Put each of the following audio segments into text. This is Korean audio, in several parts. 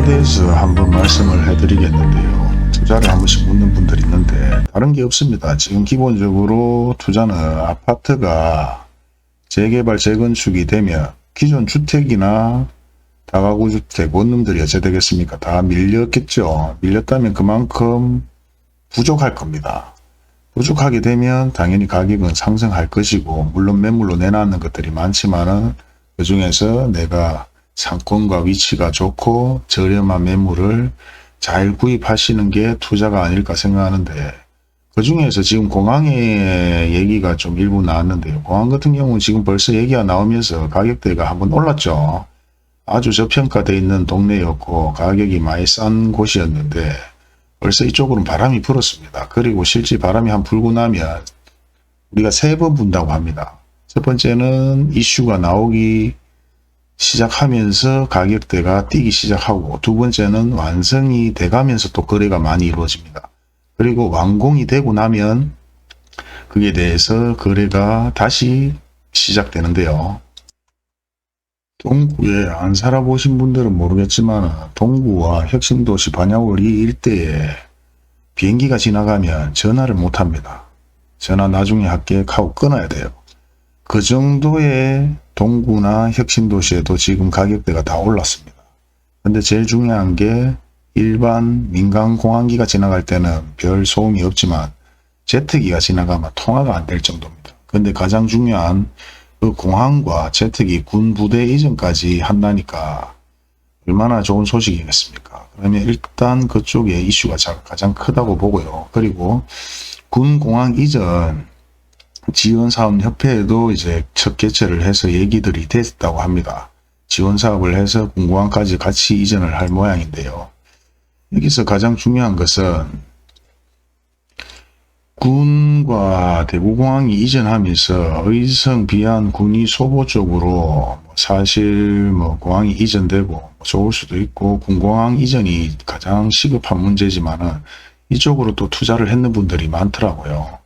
대해서 한번 말씀을 해드리겠는데요. 투자를 한 번씩 묻는 분들이 있는데 다른 게 없습니다. 지금 기본적으로 투자는 아파트가 재개발 재건축이 되면 기존 주택이나 다가구 주택 원룸들이 어째 되겠습니까? 다 밀렸겠죠. 밀렸다면 그만큼 부족할 겁니다. 부족하게 되면 당연히 가격은 상승할 것이고, 물론 매물로 내놨는 것들이 많지만은 그 중에서 내가 상권과 위치가 좋고 저렴한 매물을 잘 구입하시는 게 투자가 아닐까 생각하는데, 그 중에서 지금 공항의 얘기가 좀 일부 나왔는데요. 공항 같은 경우는 지금 벌써 얘기가 나오면서 가격대가 한번 올랐죠. 아주 저평가되어 있는 동네였고 가격이 많이 싼 곳이었는데 벌써 이쪽으로는 바람이 불었습니다. 그리고 실제 바람이 한 불고 나면 우리가 세 번 분다고 합니다. 첫 번째는 이슈가 나오기 시작하면서 가격대가 뛰기 시작하고, 두 번째는 완성이 돼가면서 또 거래가 많이 이루어집니다. 그리고 완공이 되고 나면 그에 대해서 거래가 다시 시작되는데요. 동구에 안 살아보신 분들은 모르겠지만 동구와 혁신도시 반야월 이 일대에 비행기가 지나가면 전화를 못합니다. 전화 나중에 할게 하고 끊어야 돼요. 그 정도의 동구나 혁신도시에도 지금 가격대가 다 올랐습니다. 근데 제일 중요한 게 일반 민간 공항기가 지나갈 때는 별 소음이 없지만 제트기가 지나가면 통화가 안 될 정도입니다. 근데 가장 중요한 그 공항과 제트기 군 부대 이전까지 한다니까 얼마나 좋은 소식이겠습니까? 그러면 일단 그쪽에 이슈가 가장 크다고 보고요. 그리고 군 공항 이전 지원사업협회에도 이제 첫 개최를 해서 얘기들이 됐다고 합니다. 지원사업을 해서 군공항까지 같이 이전을 할 모양인데요. 여기서 가장 중요한 것은 군과 대구공항이 이전하면서 의성, 비안, 군위, 소보 쪽으로 사실 공항이 이전되고 좋을 수도 있고 군공항 이전이 가장 시급한 문제지만은 이쪽으로 또 투자를 했는 분들이 많더라고요.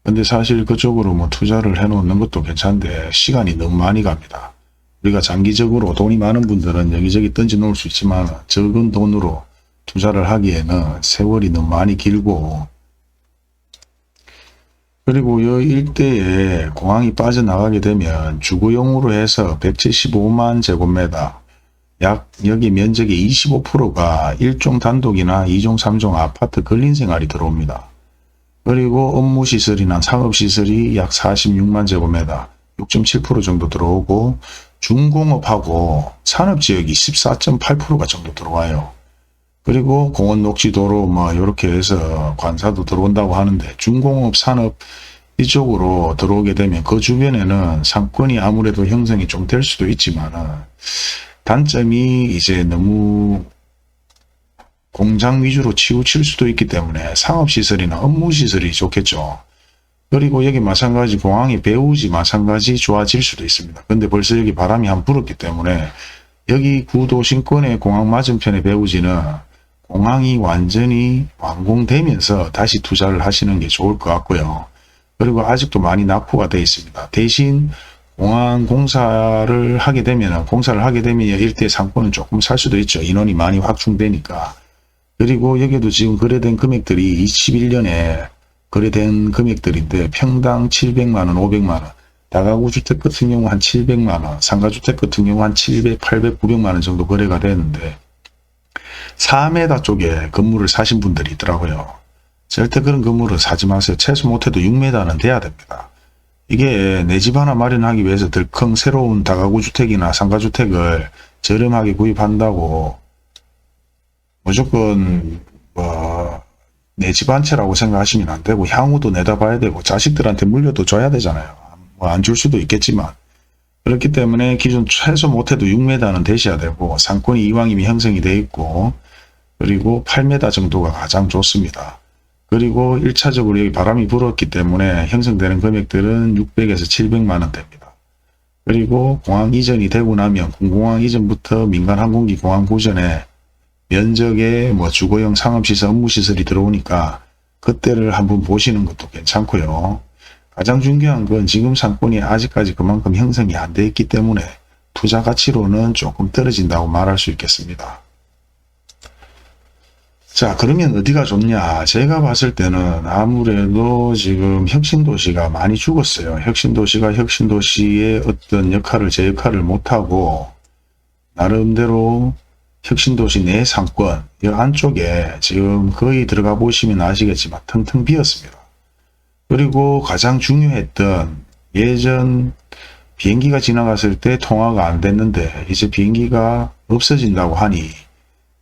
근데 사실 그쪽으로 투자를 해놓는 것도 괜찮은데 시간이 너무 많이 갑니다. 우리가 장기적으로 돈이 많은 분들은 여기저기 던져 놓을 수 있지만 적은 돈으로 투자를 하기에는 세월이 너무 많이 길고, 그리고 이 일대에 공항이 빠져나가게 되면 주거용으로 해서 175만 제곱미터, 약 여기 면적의 25%가 1종 단독이나 2종 3종 아파트 근린생활이 들어옵니다. 그리고 업무시설이나 상업시설이 약 46만 제곱미터, 6.7% 정도 들어오고, 중공업하고 산업지역이 14.8%가 정도 들어와요. 그리고 공원 녹지도로 이렇게 해서 관사도 들어온다고 하는데, 중공업 산업 이쪽으로 들어오게 되면 그 주변에는 상권이 아무래도 형성이 좀 될 수도 있지만 단점이 이제 너무 공장 위주로 치우칠 수도 있기 때문에 상업시설이나 업무시설이 좋겠죠. 그리고 여기 마찬가지 공항이 배우지 마찬가지 좋아질 수도 있습니다. 근데 벌써 여기 바람이 한 불었기 때문에 여기 구도심권의 공항 맞은편의 배우지는 공항이 완전히 완공되면서 다시 투자를 하시는 게 좋을 것 같고요. 그리고 아직도 많이 낙후가 되어 있습니다. 대신 공항 공사를 하게 되면 일대 상권은 조금 살 수도 있죠. 인원이 많이 확충되니까. 그리고 여기도 지금 거래된 금액들이 21년에 거래된 금액들인데 평당 700만원, 500만원, 다가구 주택 같은 경우 한 700만원, 상가주택 같은 경우 한 700, 800, 900만원 정도 거래가 되는데 4m 쪽에 건물을 사신 분들이 있더라고요. 절대 그런 건물을 사지 마세요. 최소 못해도 6m는 돼야 됩니다. 이게 내 집 하나 마련하기 위해서 덜컹 새로운 다가구 주택이나 상가주택을 저렴하게 구입한다고 무조건 내 집 한 채라고 생각하시면 안 되고, 향후도 내다봐야 되고 자식들한테 물려도 줘야 되잖아요. 안 줄 수도 있겠지만. 그렇기 때문에 기존 최소 못해도 6m는 되셔야 되고, 상권이 이왕이면 형성이 돼 있고, 그리고 8m 정도가 가장 좋습니다. 그리고 1차적으로 여기 바람이 불었기 때문에 형성되는 금액들은 600에서 700만원 됩니다. 그리고 공항 이전이 되고 나면 군공항 이전부터 민간 항공기 공항 구전에 면적에 주거용 상업시설, 업무시설이 들어오니까 그때를 한번 보시는 것도 괜찮고요. 가장 중요한 건 지금 상권이 아직까지 그만큼 형성이 안 돼 있기 때문에 투자 가치로는 조금 떨어진다고 말할 수 있겠습니다. 자, 그러면 어디가 좋냐? 제가 봤을 때는 아무래도 지금 혁신도시가 많이 죽었어요. 혁신도시가 혁신도시의 어떤 역할을, 제 역할을 못하고, 나름대로 혁신도시 내 상권, 이 안쪽에 지금 거의 들어가 보시면 아시겠지만 텅텅 비었습니다. 그리고 가장 중요했던 예전 비행기가 지나갔을 때 통화가 안 됐는데 이제 비행기가 없어진다고 하니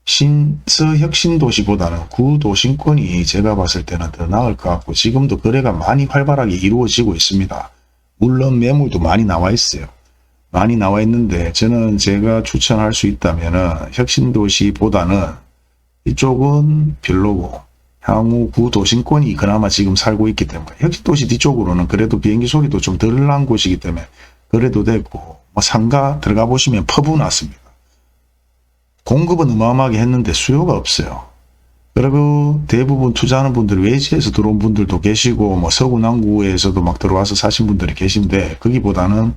신서 혁신도시보다는 구도심권이 제가 봤을 때는 더 나을 것 같고 지금도 거래가 많이 활발하게 이루어지고 있습니다. 물론 매물도 많이 나와 있어요. 많이 나와 있는데 저는 제가 추천할 수 있다면 혁신도시보다는 이쪽은 별로고 향후 구도심권이 그나마 지금 살고 있기 때문에 혁신도시 뒤쪽으로는 그래도 비행기 소리도 좀 덜 난 곳이기 때문에 그래도 됐고 뭐 상가 들어가 보시면 퍼부났습니다. 공급은 어마어마하게 했는데 수요가 없어요. 그리고 대부분 투자하는 분들 외지에서 들어온 분들도 계시고 뭐 서구 남구에서도 막 들어와서 사신 분들이 계신데 거기보다는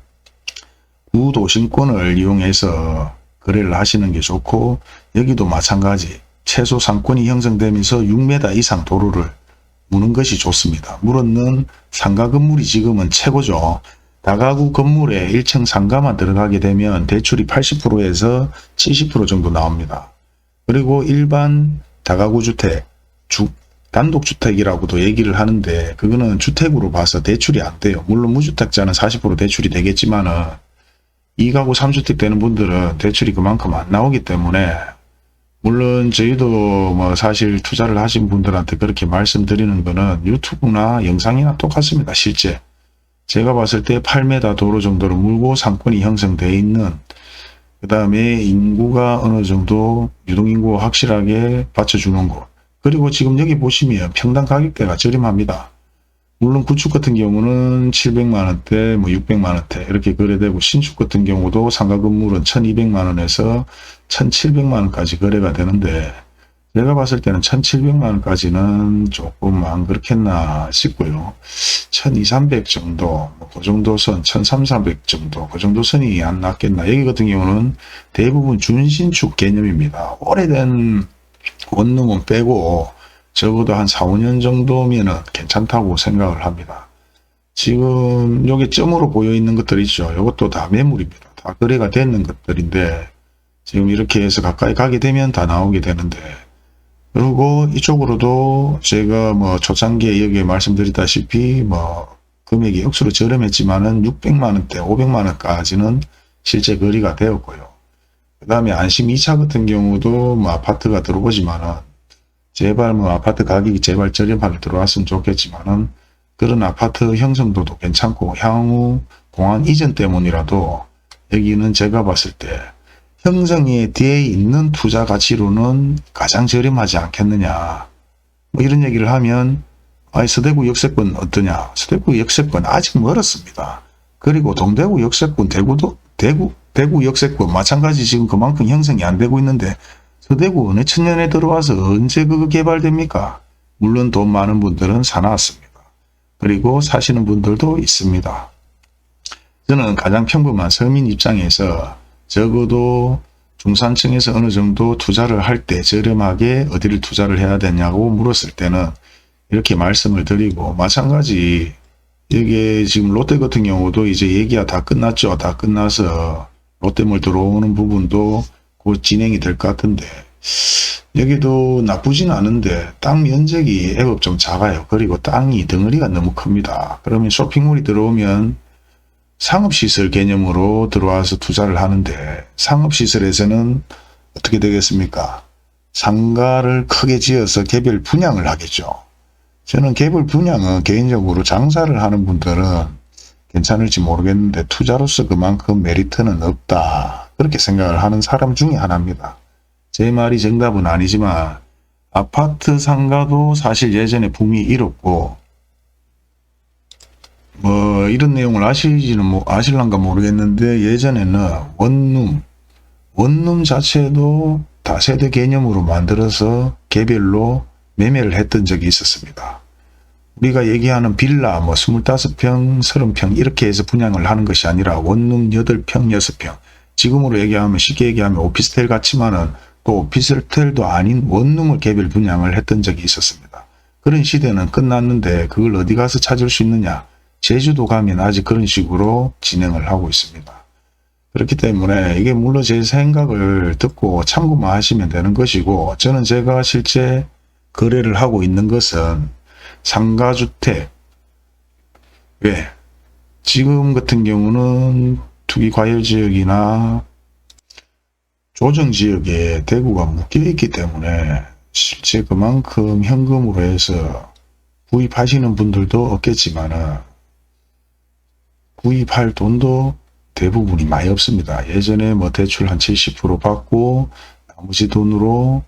구도심권을 이용해서 거래를 하시는 게 좋고 여기도 마찬가지 최소 상권이 형성되면서 6m 이상 도로를 무는 것이 좋습니다. 물었는 상가 건물이 지금은 최고죠. 다가구 건물에 1층 상가만 들어가게 되면 대출이 80%에서 70% 정도 나옵니다. 그리고 일반 다가구 주택, 단독주택이라고도 얘기를 하는데 그거는 주택으로 봐서 대출이 안 돼요. 물론 무주택자는 40% 대출이 되겠지만은 2가구 3주택 되는 분들은 대출이 그만큼 안 나오기 때문에 물론 저희도 뭐 사실 투자를 하신 분들한테 그렇게 말씀드리는 거는 유튜브나 영상이나 똑같습니다. 실제 제가 봤을 때 8m 도로 정도로 물고 상권이 형성되어 있는 그 다음에 인구가 어느 정도 유동인구 확실하게 받쳐주는 곳 그리고 지금 여기 보시면 평당 가격대가 저렴합니다. 물론 구축 같은 경우는 700만원대, 뭐 600만원대 이렇게 거래되고 신축 같은 경우도 상가 건물은 1200만원에서 1700만원까지 거래가 되는데 제가 봤을 때는 1700만원까지는 조금 안 그렇겠나 싶고요. 1200, 300 정도, 그 정도 선, 1300 정도, 그 정도 선이 안 낫겠나. 여기 같은 경우는 대부분 준신축 개념입니다. 오래된 원룸은 빼고 적어도 한 4, 5년 정도면은 괜찮다고 생각을 합니다. 지금 여기 점으로 보여 있는 것들 있죠. 이것도 다 매물입니다. 다 거래가 되는 것들인데 지금 이렇게 해서 가까이 가게 되면 다 나오게 되는데 그리고 이쪽으로도 제가 뭐 초창기에 여기에 말씀드렸다시피 뭐 금액이 억수로 저렴했지만은 600만원대, 500만원까지는 실제 거래가 되었고요. 그 다음에 안심 2차 같은 경우도 뭐 아파트가 들어오지만은 제발 뭐 아파트 가격이 제발 저렴하게 들어왔으면 좋겠지만은 그런 아파트 형성도도 괜찮고 향후 공항 이전 때문이라도 여기는 제가 봤을 때 형성에 되어 있는 투자 가치로는 가장 저렴하지 않겠느냐. 뭐 이런 얘기를 하면 서대구 역세권 어떠냐. 서대구 역세권 아직 멀었습니다. 그리고 동대구 역세권, 대구 역세권 마찬가지 지금 그만큼 형성이 안 되고 있는데 서대구 어느 천년에 들어와서 언제 그거 개발됩니까? 물론 돈 많은 분들은 사놨습니다. 그리고 사시는 분들도 있습니다. 저는 가장 평범한 서민 입장에서 적어도 중산층에서 어느 정도 투자를 할 때 저렴하게 어디를 투자를 해야 되냐고 물었을 때는 이렇게 말씀을 드리고 마찬가지 여기에 지금 롯데 같은 경우도 이제 얘기가 다 끝났죠. 다 끝나서 롯데몰 들어오는 부분도 곧 진행이 될 것 같은데 여기도 나쁘진 않은데 땅 면적이 애업 좀 작아요. 그리고 땅이 덩어리가 너무 큽니다. 그러면 쇼핑몰이 들어오면 상업시설 개념으로 들어와서 투자를 하는데 상업시설에서는 어떻게 되겠습니까? 상가를 크게 지어서 개별 분양을 하겠죠. 저는 개별 분양은 개인적으로 장사를 하는 분들은 괜찮을지 모르겠는데 투자로서 그만큼 메리트는 없다. 그렇게 생각을 하는 사람 중에 하나입니다. 제 말이 정답은 아니지만 아파트 상가도 사실 예전에 붐이 일었고 뭐 이런 내용을 아실란가 모르겠는데 예전에는 원룸 자체도 다세대 개념으로 만들어서 개별로 매매를 했던 적이 있었습니다. 우리가 얘기하는 빌라 뭐 25평, 30평 이렇게 해서 분양을 하는 것이 아니라 원룸 8평, 6평 지금으로 얘기하면 쉽게 얘기하면 오피스텔 같지만은 또 피스텔도 아닌 원룸을 개별 분양을 했던 적이 있었습니다. 그런 시대는 끝났는데 그걸 어디 가서 찾을 수 있느냐. 제주도 가면 아직 그런 식으로 진행을 하고 있습니다. 그렇기 때문에 이게 물론 제 생각을 듣고 참고만 하시면 되는 것이고, 저는 제가 실제 거래를 하고 있는 것은 상가주택, 왜? 지금 같은 경우는 투기 과열 지역이나 조정 지역에 대구가 묶여 있기 때문에 실제 그만큼 현금으로 해서 구입하시는 분들도 없겠지만은 구입할 돈도 대부분이 많이 없습니다. 예전에 뭐 대출 한 70% 받고 나머지 돈으로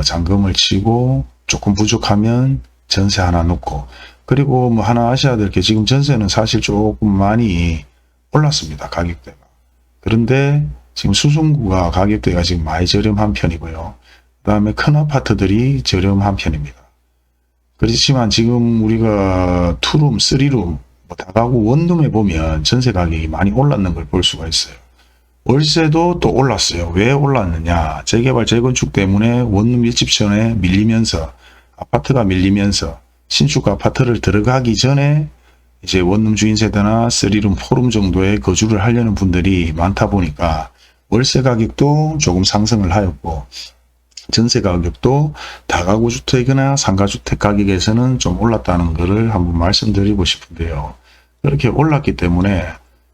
잔금을 치고 조금 부족하면 전세 하나 놓고, 그리고 뭐 하나 아셔야 될 게 지금 전세는 사실 조금 많이 올랐습니다. 가격대가. 그런데 지금 수성구가 가격대가 지금 많이 저렴한 편이고요. 그 다음에 큰 아파트들이 저렴한 편입니다. 그렇지만 지금 우리가 투룸, 쓰리룸, 다가구 원룸에 보면 전세 가격이 많이 올랐는 걸 볼 수가 있어요. 월세도 또 올랐어요. 왜 올랐느냐. 재개발, 재건축 때문에 원룸 일집전에 밀리면서, 아파트가 밀리면서 신축 아파트를 들어가기 전에 이제 원룸 주인 세대나 쓰리룸, 포룸 정도에 거주를 하려는 분들이 많다 보니까 월세 가격도 조금 상승을 하였고, 전세 가격도 다가구 주택이나 상가주택 가격에서는 좀 올랐다는 것을 한번 말씀드리고 싶은데요. 그렇게 올랐기 때문에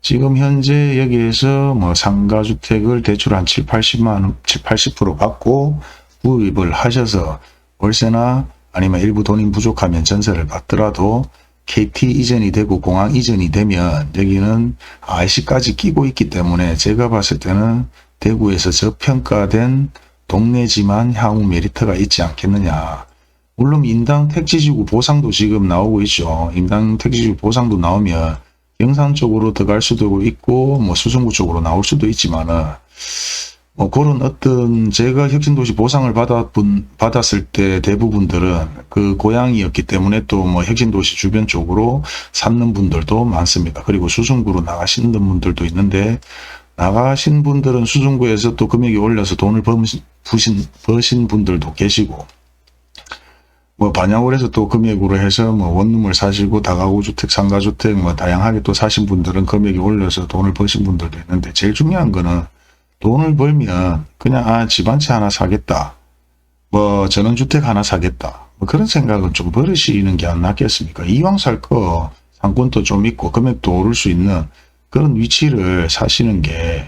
지금 현재 여기에서 뭐 상가주택을 대출 한 80% 받고 구입을 하셔서 월세나 아니면 일부 돈이 부족하면 전세를 받더라도 KT 이전이 되고 공항 이전이 되면 여기는 IC까지 끼고 있기 때문에 제가 봤을 때는 대구에서 저평가된 동네지만 향후 메리트가 있지 않겠느냐. 물론 인당 택지지구 보상도 지금 나오고 있죠. 인당 택지지구 보상도 나오면 경산 쪽으로 들어갈 수도 있고 뭐 수성구 쪽으로 나올 수도 있지만은 뭐 그런 어떤 제가 혁신도시 보상을 받았을 때 대부분들은 그 고향이었기 때문에 또 뭐 혁신도시 주변 쪽으로 삼는 분들도 많습니다. 그리고 수성구로 나가시는 분들도 있는데, 나가신 분들은 수성구에서 또 금액이 올려서 돈을 버신 분들도 계시고, 뭐 반영을 해서 또 금액으로 해서 뭐 원룸을 사시고 다가구 주택, 상가주택 뭐 다양하게 또 사신 분들은 금액이 올려서 돈을 버신 분들도 있는데, 제일 중요한 거는 돈을 벌면 그냥 집 한 채 하나 사겠다, 뭐 전원주택 하나 사겠다, 뭐 그런 생각은 좀 버리시는 게 안 낫겠습니까? 이왕 살 거 상권도 좀 있고 금액도 오를 수 있는 그런 위치를 사시는 게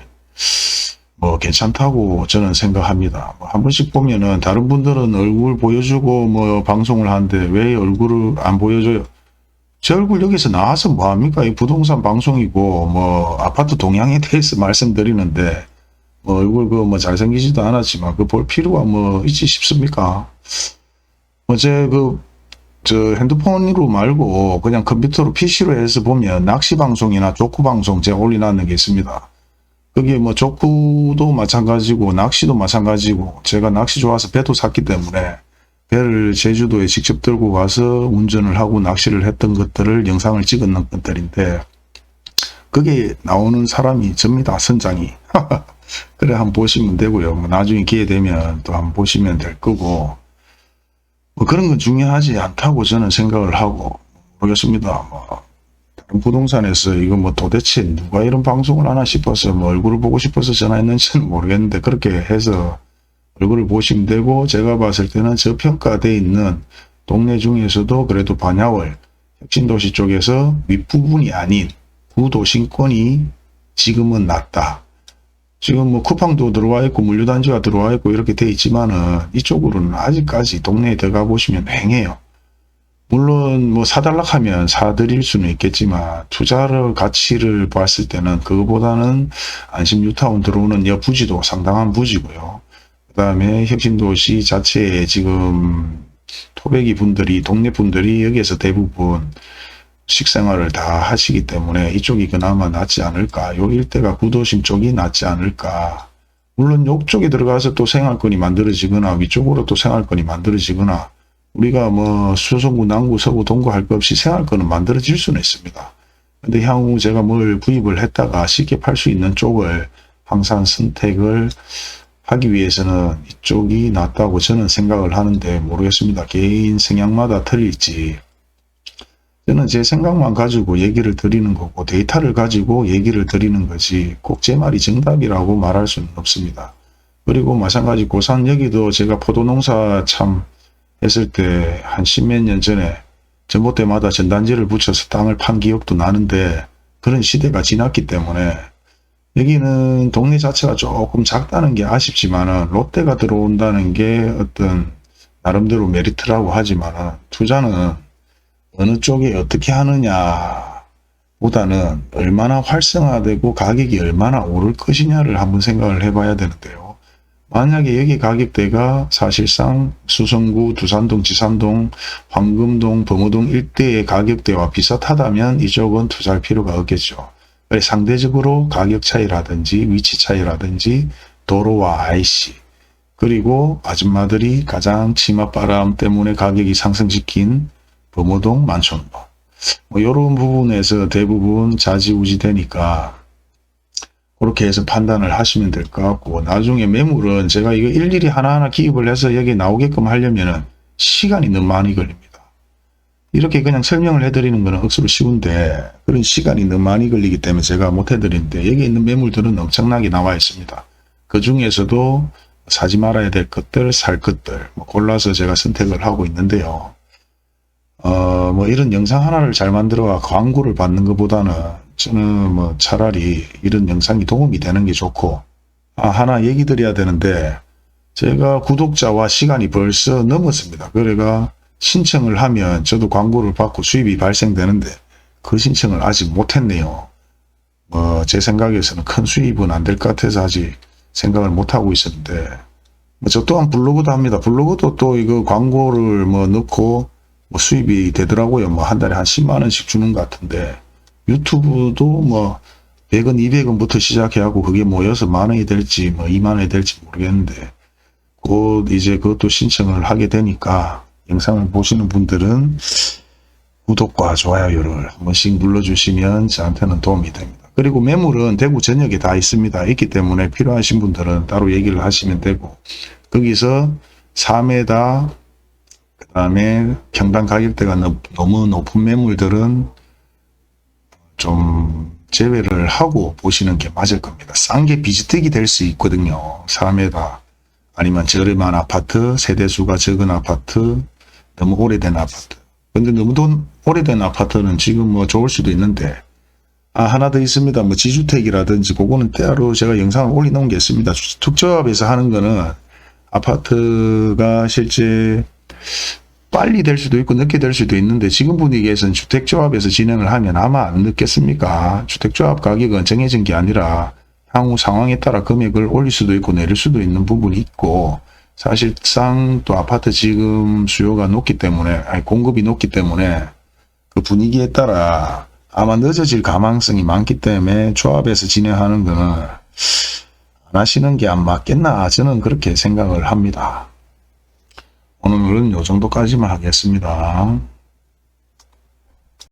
뭐 괜찮다고 저는 생각합니다. 뭐 한 번씩 보면은 다른 분들은 얼굴 보여주고 뭐 방송을 하는데 왜 얼굴을 안 보여줘요? 제 얼굴 여기서 나와서 뭐합니까? 이 부동산 방송이고 뭐 아파트 동향에 대해서 말씀드리는데 뭐 얼굴 뭐 잘생기지도 않았지만 그 볼 필요가 뭐 있지 싶습니까? 어제 저 핸드폰으로 말고 그냥 컴퓨터로 PC로 해서 보면 낚시 방송이나 족구 방송 제가 올려놨는 게 있습니다. 거기에 뭐 족구도 마찬가지고 낚시도 마찬가지고, 제가 낚시 좋아서 배도 샀기 때문에 배를 제주도에 직접 들고 가서 운전을 하고 낚시를 했던 것들을 영상을 찍었는 것들인데, 거기에 나오는 사람이 접니다. 선장이. 그래 한번 보시면 되고요. 뭐 나중에 기회 되면 또 한번 보시면 될 거고, 뭐 그런 건 중요하지 않다고 저는 생각을 하고, 모르겠습니다. 뭐 다른 부동산에서 이거 뭐 도대체 누가 이런 방송을 하나 싶어서 뭐 얼굴을 보고 싶어서 전화했는지는 모르겠는데, 그렇게 해서 얼굴을 보시면 되고, 제가 봤을 때는 저평가되어 있는 동네 중에서도 그래도 반야월 혁신도시 쪽에서 윗부분이 아닌 구도심권이 지금은 낫다. 지금 뭐 쿠팡도 들어와 있고 물류단지가 들어와 있고 이렇게 돼 있지만은 이쪽으로는 아직까지 동네에 들어가 보시면 휑해요. 물론 뭐 사달락 하면 사드릴 수는 있겠지만 투자를 가치를 봤을 때는 그거보다는 안심 뉴타운 들어오는 여 부지도 상당한 부지고요. 그 다음에 혁신도시 자체에 지금 토백이 분들이, 동네 분들이 여기에서 대부분 식생활을 다 하시기 때문에 이쪽이 그나마 낫지 않을까. 요 일대가 구도심 쪽이 낫지 않을까. 물론 이쪽에 들어가서 또 생활권이 만들어지거나 위쪽으로 또 생활권이 만들어지거나, 우리가 뭐 수성구, 남구, 서구, 동구 할 것 없이 생활권은 만들어질 수는 있습니다. 근데 향후 제가 뭘 구입을 했다가 쉽게 팔 수 있는 쪽을 항상 선택을 하기 위해서는 이쪽이 낫다고 저는 생각을 하는데 모르겠습니다. 개인 성향마다 틀릴지. 저는 제 생각만 가지고 얘기를 드리는 거고 데이터를 가지고 얘기를 드리는 거지 꼭 제 말이 정답이라고 말할 수는 없습니다. 그리고 마찬가지 고산 여기도 제가 포도농사 참 했을 때 한 십몇 년 전에 전봇대마다 전단지를 붙여서 땅을 판 기억도 나는데 그런 시대가 지났기 때문에 여기는 동네 자체가 조금 작다는 게 아쉽지만은 롯데가 들어온다는 게 어떤 나름대로 메리트라고 하지만은 투자는 어느 쪽에 어떻게 하느냐 보다는 얼마나 활성화되고 가격이 얼마나 오를 것이냐를 한번 생각을 해봐야 되는데요. 만약에 여기 가격대가 사실상 수성구, 두산동, 지산동, 황금동, 범어동 일대의 가격대와 비슷하다면 이쪽은 투자할 필요가 없겠죠. 상대적으로 가격 차이라든지 위치 차이라든지 도로와 IC 그리고 아줌마들이 가장 치맛바람 때문에 가격이 상승시킨 범어동, 만촌동 뭐 이런 부분에서 대부분 좌지우지 되니까 그렇게 해서 판단을 하시면 될 것 같고 나중에 매물은 제가 이거 일일이 하나하나 기입을 해서 여기 나오게끔 하려면은 시간이 너무 많이 걸립니다. 이렇게 그냥 설명을 해드리는 거는 억수로 쉬운데 그런 시간이 너무 많이 걸리기 때문에 제가 못 해드리는데 여기 있는 매물들은 엄청나게 나와 있습니다. 그 중에서도 사지 말아야 될 것들, 살 것들 뭐 골라서 제가 선택을 하고 있는데요. 뭐 이런 영상 하나를 잘 만들어와 광고를 받는 것보다는 저는 뭐 차라리 이런 영상이 도움이 되는 게 좋고 하나 얘기 드려야 되는데 제가 구독자와 시간이 벌써 넘었습니다. 그래가 신청을 하면 저도 광고를 받고 수입이 발생되는데 그 신청을 아직 못했네요. 제 생각에서는 큰 수입은 안 될 것 같아서 아직 생각을 못하고 있었는데 저 또한 블로그도 합니다. 블로그도 또 이거 광고를 넣고 수입이 되더라고요. 한 달에 한 10만 원씩 주는 것 같은데 유튜브도 100원, 200원부터 시작해하고 그게 모여서 만 원이 될지 2만 원이 될지 모르겠는데 곧 이제 그것도 신청을 하게 되니까 영상을 보시는 분들은 구독과 좋아요를 한 번씩 눌러주시면 저한테는 도움이 됩니다. 그리고 매물은 대구 전역에 다 있습니다. 있기 때문에 필요하신 분들은 따로 얘기를 하시면 되고 거기서 4m 그 다음에 평당 가격대가 너무 높은 매물들은 좀 제외를 하고 보시는 게 맞을 겁니다. 싼 게 비지떡이 될 수 있거든요. 4m 아니면 저렴한 아파트, 세대수가 적은 아파트, 너무 오래된 아파트. 근데 너무 오래된 아파트는 지금 좋을 수도 있는데 하나 더 있습니다. 지주택이라든지 그거는 따로 제가 영상을 올려놓은 게 있습니다. 특조합에서 하는 거는 아파트가 실제 빨리 될 수도 있고 늦게 될 수도 있는데 지금 분위기에서는 주택조합에서 진행을 하면 아마 안 늦겠습니까? 주택조합 가격은 정해진 게 아니라 향후 상황에 따라 금액을 올릴 수도 있고 내릴 수도 있는 부분이 있고 사실상 또 아파트 지금 수요가 높기 때문에 공급이 높기 때문에 그 분위기에 따라 아마 늦어질 가망성이 많기 때문에 조합에서 진행하는 거는 안 하시는 게 안 맞겠나 저는 그렇게 생각을 합니다. 오늘은 요 정도까지만 하겠습니다.